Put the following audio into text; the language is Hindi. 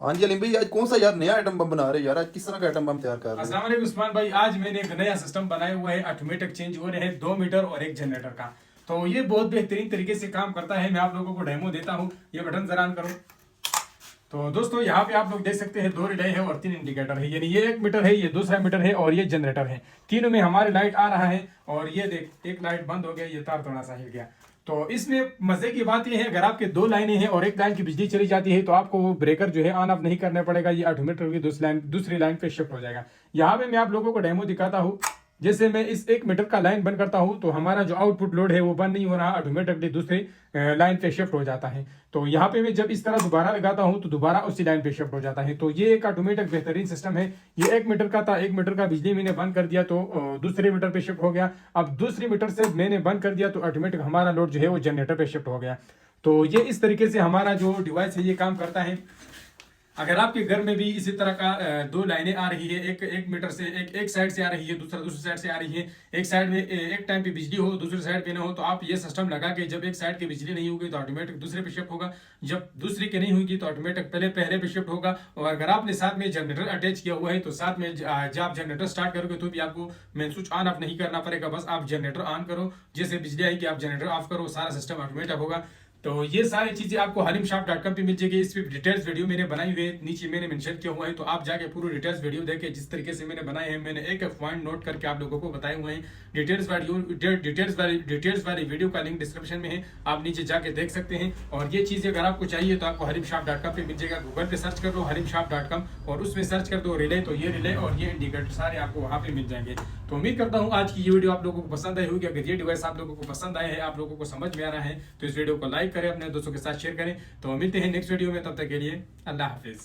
हाँ जी अलीम भाई, आज कौन सा यार नया आइटम बम बना रहे हैं यार? आज किस तरह का आइटम बम तैयार कर रहे हैं? अस्सलाम वालेकुम उस्मान भाई, आज मैंने एक नया सिस्टम बनाया हुआ है। ऑटोमेटिक चेंज हो रहे हैं 2 मीटर और एक जनरेटर का। तो ये बहुत बेहतरीन तरीके से काम करता है। मैं आप लोगों को डेमो देता हूँ। ये बटन जरा ऑन करो। तो दोस्तों यहाँ पे आप लोग देख सकते हैं 2 रिले है और 3 इंडिकेटर है। यानी ये 1 मीटर है, ये दूसरा मीटर है और ये जनरेटर है। तीनों में हमारे लाइट आ रहा है और ये देख एक लाइट बंद हो गया, ये तार थोड़ा सा हिल गया। तो इसमें मजे की बात यह है, अगर आपके 2 लाइनें हैं और एक लाइन की बिजली चली जाती है तो आपको वो ब्रेकर जो है ऑन ऑफ नहीं करना पड़ेगा। ये ऑटोमेटिक की दूसरी लाइन पे शिफ्ट हो जाएगा। यहाँ पे मैं आप लोगों को डेमो दिखाता हूँ। जैसे मैं इस 1 मीटर का लाइन बंद करता हूं तो हमारा जो आउटपुट लोड है वो बंद नहीं हो रहा, ऑटोमेटिकली दूसरी लाइन पे शिफ्ट हो जाता है। तो यहाँ पे मैं जब इस तरह दोबारा लगाता हूं तो दोबारा उसी लाइन पे शिफ्ट हो जाता है। तो ये एक ऑटोमेटिक बेहतरीन सिस्टम है। ये 1 मीटर का था, 1 मीटर का बिजली मैंने बंद कर दिया तो दूसरे मीटर पे शिफ्ट हो गया। अब दूसरी मीटर से मैंने बंद कर दिया तो ऑटोमेटिक हमारा लोड जो है वो जनरेटर पे शिफ्ट हो गया। तो ये इस तरीके से हमारा जो डिवाइस है ये काम करता है। अगर आपके घर में भी इसी तरह का 2 लाइनें आ रही है, एक मीटर से एक साइड से आ रही है, दूसरी साइड से आ रही है, एक साइड में एक टाइम पे बिजली हो, दूसरी साइड पे ना हो, तो आप ये सिस्टम लगा के जब एक साइड की बिजली नहीं होगी तो ऑटोमेटिक दूसरे पे शिफ्ट होगा। जब दूसरी की नहीं होगी तो ऑटोमेटिक पहले पे शिफ्ट होगा। और अगर आपने साथ में जनरेटर अटैच किया हुआ है तो साथ में जब आप जनरेटर स्टार्ट करोगे तो भी आपको मेन स्विच ऑन ऑफ नहीं करना पड़ेगा। बस आप जनरेटर ऑन करो, जैसे बिजली आएगी आप जनरेटर ऑफ करो, सारा सिस्टम ऑटोमेटिक होगा। तो ये सारी चीजें आपको halimshop.com पे मिल जाएगी। इस पे डिटेल्स वीडियो मैंने बनाई हुई है, नीचे मैंने मेंशन किया हुआ है। तो आप जाके पूरी डिटेल्स वीडियो देखें। जिस तरीके से मैंने बनाए हैं, मैंने एक पॉइंट नोट करके आप लोगों को बताए हुए हैं। डिटेल्स वाली वीडियो का लिंक डिस्क्रिप्शन में है, आप नीचे जाके देख सकते हैं। और ये चीजें अगर आपको चाहिए तो आपको halimshop.com पे मिल जाएगा। गूगल पे सर्च कर लो halimshop.com और उसमें सर्च कर दो रिले, तो ये रिले और ये इंडिकेटर सारे आपको वहाँ पे मिल जाएंगे। तो उम्मीद करता हूँ आज की ये वीडियो आप लोगों को पसंद आई होगी। अगर ये डिवाइस आप लोगों को पसंद आया है, आप लोगों को समझ में आ रहा है, तो इस वीडियो को लाइक करें, अपने दोस्तों के साथ शेयर करें। तो मिलते हैं नेक्स्ट वीडियो में, तब तक के लिए अल्लाह हाफिज।